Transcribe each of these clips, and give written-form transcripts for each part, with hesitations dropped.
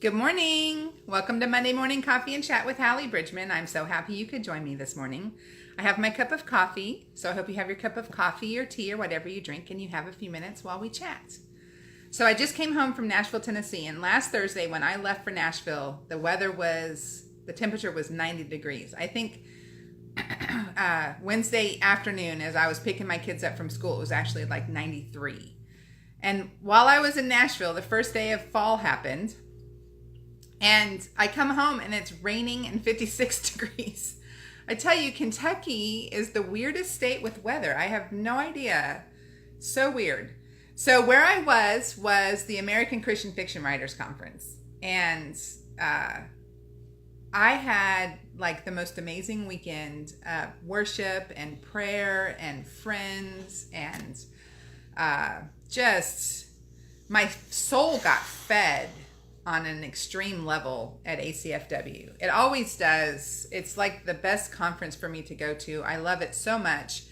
Good morning. Welcome to Monday Morning Coffee and Chat with Hallee Bridgeman. I'm so happy you could join me this morning. I have my cup of coffee, so I hope you have your cup of coffee or tea or whatever you drink and you have a few minutes while we chat. So I just came home from Nashville, Tennessee, and last Thursday when I left for Nashville, the temperature was 90 degrees. I think Wednesday afternoon as I was picking my kids up from school, it was actually like 93. And while I was in Nashville, the first day of fall happened. And I come home and it's raining and 56 degrees. I tell you, Kentucky is the weirdest state with weather. I have no idea. So weird. So where I was the American Christian Fiction Writers Conference. And I had like the most amazing weekend of worship and prayer and friends and just my soul got fed on an extreme level at ACFW. It always does. It's like the best conference for me to go to. I love it so much.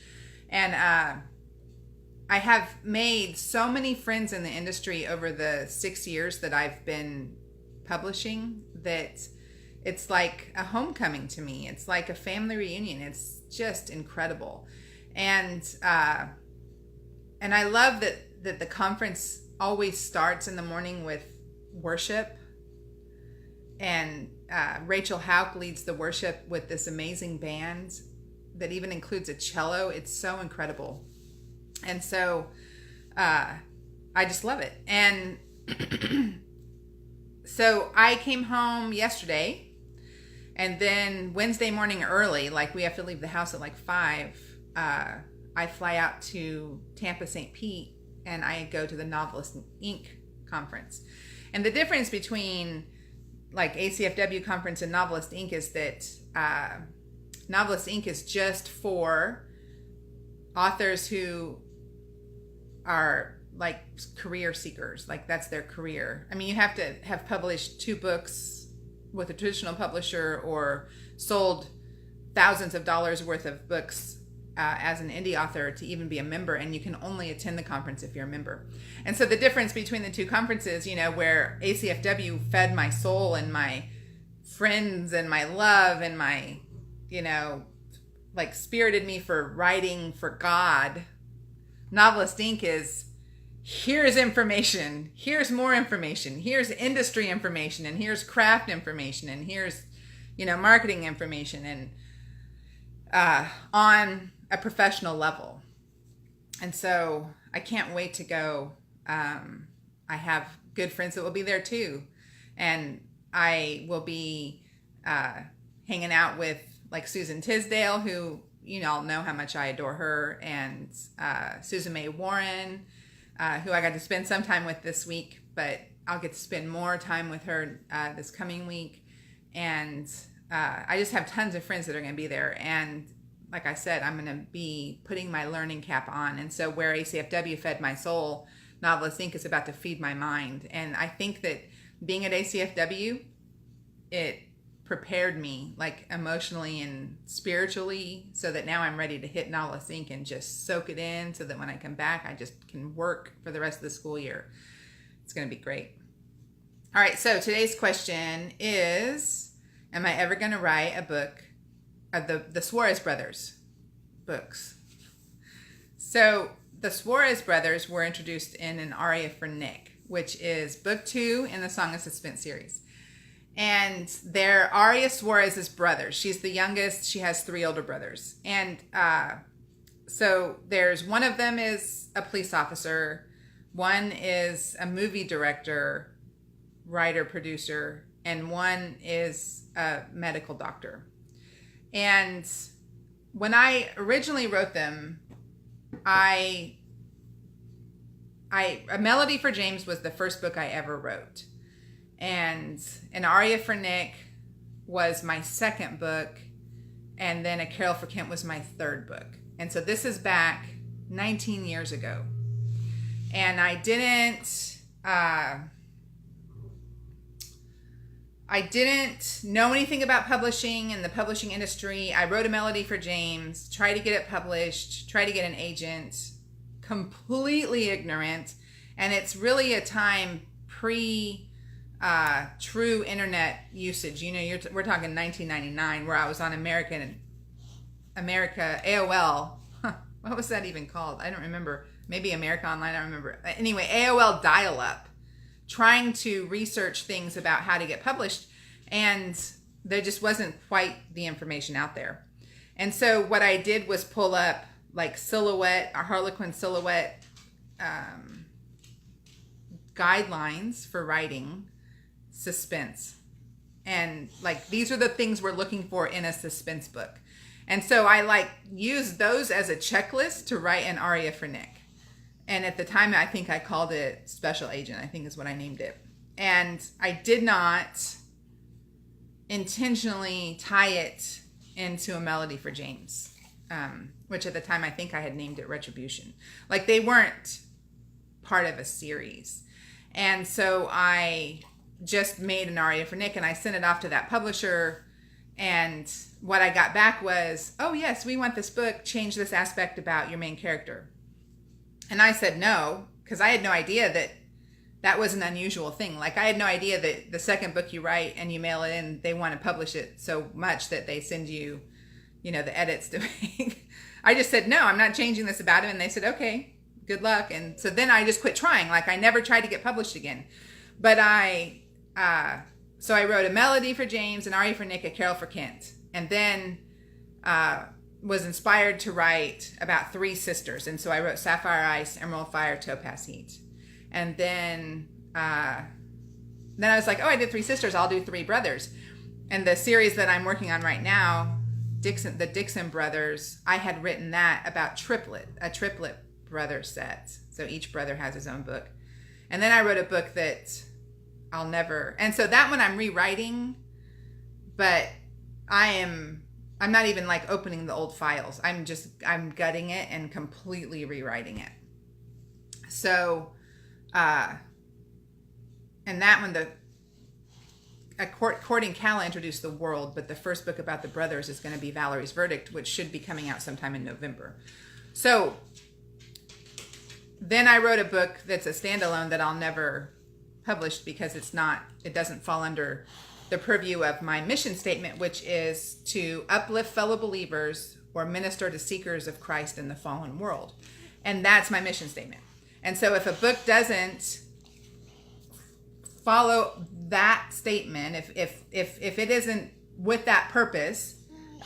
And I have made so many friends in the industry over the 6 years that I've been publishing that it's like a homecoming to me. It's like a family reunion. It's just incredible. And I love that the conference always starts in the morning with worship, and Rachel Hauk leads the worship with this amazing band that even includes a cello. It's so incredible, and so I just love it. And so I came home yesterday, and then Wednesday morning early, like we have to leave the house at like 5, I fly out to Tampa, St. Pete, and I go to the Novelist Inc. conference. And the difference between like ACFW conference and Novelist Inc. is that Novelist Inc. is just for authors who are like career seekers, like that's their career. I mean, you have to have published 2 books with a traditional publisher or sold thousands of dollars worth of books as an indie author to even be a member, and you can only attend the conference if you're a member. And so the difference between the 2 conferences, where ACFW fed my soul and my friends and my love and my, like spirited me for writing for God, Novelist Inc. is, here's information, here's more information, here's industry information, and here's craft information, and here's, marketing information, and on a professional level. And so I can't wait to go. I have good friends that will be there too. And I will be hanging out with like Susan Tisdale, who all know how much I adore her, and Susan May Warren, who I got to spend some time with this week, but I'll get to spend more time with her this coming week. And I just have tons of friends that are going to be there. And like I said, I'm going to be putting my learning cap on. And so where ACFW fed my soul, Novelist Inc. is about to feed my mind. And I think that being at ACFW, it prepared me like emotionally and spiritually so that now I'm ready to hit Novelist Inc. and just soak it in so that when I come back, I just can work for the rest of the school year. It's going to be great. All right, so today's question is, am I ever going to write a book of the Suarez brothers books? So the Suarez brothers were introduced in An Aria for Nick, which is book 2 in the Song of Suspense series. And they're Aria Suarez's brothers. She's the youngest. She has 3 older brothers. And so there's one of them is a police officer. One is a movie director, writer, producer, and one is a medical doctor. And when I originally wrote them, A Melody for James was the first book I ever wrote. And An Aria for Nick was my second book. And then A Carol for Kent was my 3rd book. And so this is back 19 years ago. And I didn't know anything about publishing and the publishing industry. I wrote A Melody for James, tried to get it published, tried to get an agent, completely ignorant. And it's really a time pre true internet usage. You know, we're talking 1999, where I was on America AOL. What was that even called? I don't remember. Maybe America Online. I don't remember. Anyway, AOL dial-up, trying to research things about how to get published, and there just wasn't quite the information out there. And so what I did was pull up like Harlequin Silhouette guidelines for writing suspense. And like, these are the things we're looking for in a suspense book. And so I like used those as a checklist to write an aria for Nick. And at the time, I think I called it Special Agent, I think is what I named it. And I did not intentionally tie it into a melody for James, which at the time I think I had named it Retribution. Like, they weren't part of a series. And so I just made an aria for Nick, and I sent it off to that publisher. And what I got back was, oh yes, we want this book, change this aspect about your main character. And I said no, because I had no idea that was an unusual thing. Like, I had no idea that the second book you write and you mail it in, they want to publish it so much that they send you, the edits to make. I just said, no, I'm not changing this about him. And they said, okay, good luck. And so then I just quit trying. Like, I never tried to get published again. But so I wrote a melody for James, an aria for Nick, a carol for Kent. And then was inspired to write about 3 sisters. And so I wrote Sapphire Ice, Emerald Fire, Topaz Heat. And then I was like, oh, I did 3 sisters, I'll do 3 brothers. And the series that I'm working on right now, the Dixon brothers, I had written that about a triplet brother set. So each brother has his own book. And then I wrote a book that and so that one I'm rewriting, but I'm not even like opening the old files. I'm gutting it and completely rewriting it. So, and that one, Courting Calla introduced the world, but the first book about the brothers is going to be Valerie's Verdict, which should be coming out sometime in November. So then I wrote a book that's a standalone that I'll never publish because it doesn't fall under the purview of my mission statement, which is to uplift fellow believers or minister to seekers of Christ in the fallen world. And that's my mission statement. And so if a book doesn't follow that statement, if it isn't with that purpose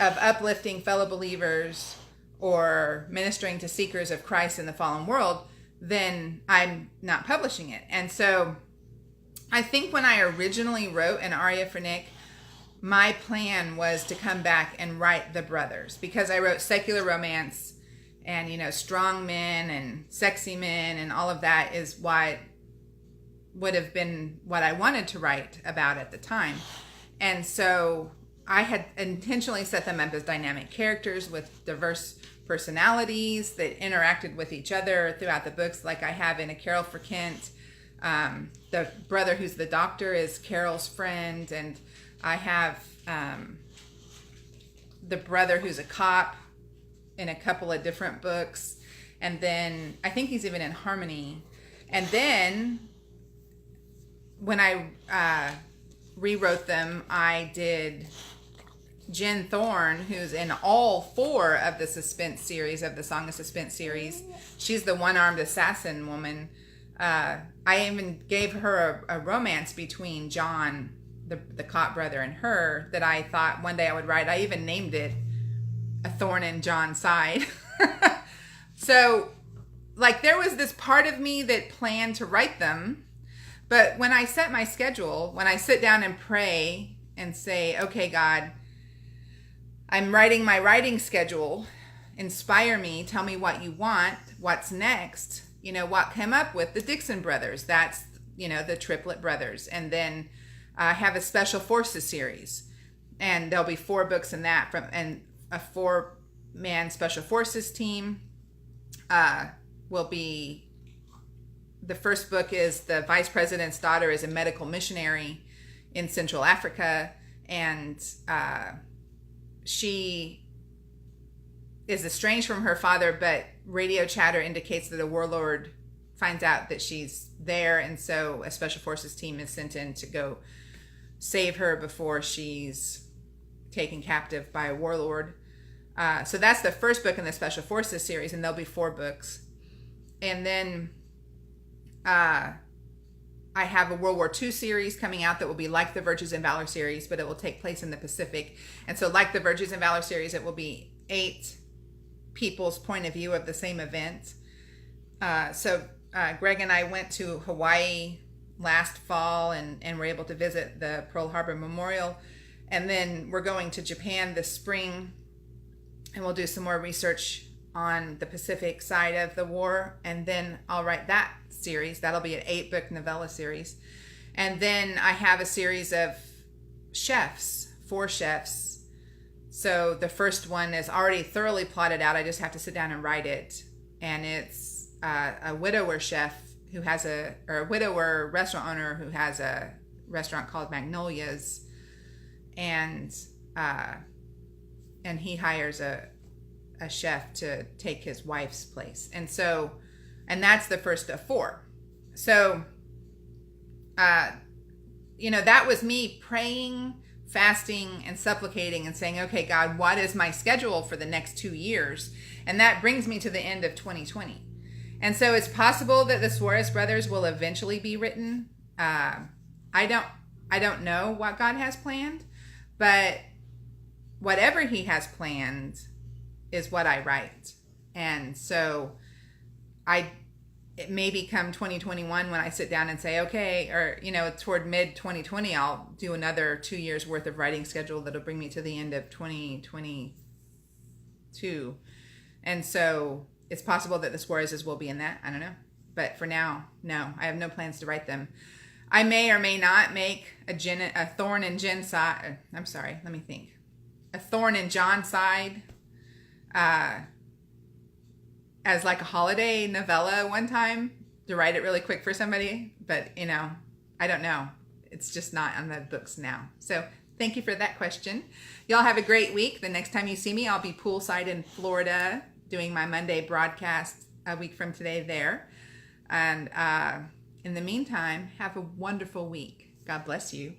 of uplifting fellow believers or ministering to seekers of Christ in the fallen world, then I'm not publishing it. And so I think when I originally wrote an aria for Nick, my plan was to come back and write the brothers, because I wrote secular romance and, strong men and sexy men, and all of that is what would have been what I wanted to write about at the time. And so I had intentionally set them up as dynamic characters with diverse personalities that interacted with each other throughout the books, like I have in A Carol for Kent. The brother who's the doctor is Carol's friend, and I have the brother who's a cop in a couple of different books, and then I think he's even in Harmony. And then when I rewrote them, I did Jen Thorne, who's in all 4 of the suspense series, of the Song of Suspense series. She's the one-armed assassin woman. I even gave her a romance between John, the cop brother, and her that I thought one day I would write. I even named it A Thorn in John's Side. So, like, there was this part of me that planned to write them. But when I set my schedule, when I sit down and pray and say, okay, God, I'm writing my writing schedule. Inspire me. Tell me what you want. What's next? What came up with the Dixon brothers. That's, the triplet brothers. And then I have a Special Forces series. And there'll be 4 books in that, and a 4-man Special Forces team will be, the first book is the vice president's daughter is a medical missionary in Central Africa. And she is estranged from her father, but radio chatter indicates that a warlord finds out that she's there, and so a special forces team is sent in to go save her before she's taken captive by a warlord. So that's the first book in the Special Forces series, and there'll be 4 books. And then I have a World War II series coming out that will be like the Virtues and Valor series, but it will take place in the Pacific. And so like the Virtues and Valor series, it will be 8 people's point of view of the same event. So Greg and I went to Hawaii last fall and were able to visit the Pearl Harbor Memorial. And then we're going to Japan this spring, and we'll do some more research on the Pacific side of the war. And then I'll write that series. That'll be an 8-book novella series. And then I have a series of chefs, 4 chefs. So the first one is already thoroughly plotted out. I just have to sit down and write it. And it's a widower chef who has a widower restaurant owner who has a restaurant called Magnolia's, and he hires a chef to take his wife's place. And that's the first of 4. So, that was me praying, fasting, and supplicating and saying, okay, God, what is my schedule for the next 2 years? And that brings me to the end of 2020. And so it's possible that the Suarez brothers will eventually be written. I don't know what God has planned, but whatever he has planned is what I write. And so it may become 2021 when I sit down and say, okay, or, toward mid 2020, I'll do another 2 years worth of writing schedule that'll bring me to the end of 2022. And so it's possible that the Suarezes will be in that. I don't know. But for now, no, I have no plans to write them. I may or may not make a Thorn and Jen side. I'm sorry, let me think. A Thorn and John side as like a holiday novella one time to write it really quick for somebody. But, I don't know. It's just not on the books now. So thank you for that question. Y'all have a great week. The next time you see me, I'll be poolside in Florida doing my Monday broadcast a week from today there. And in the meantime, have a wonderful week. God bless you.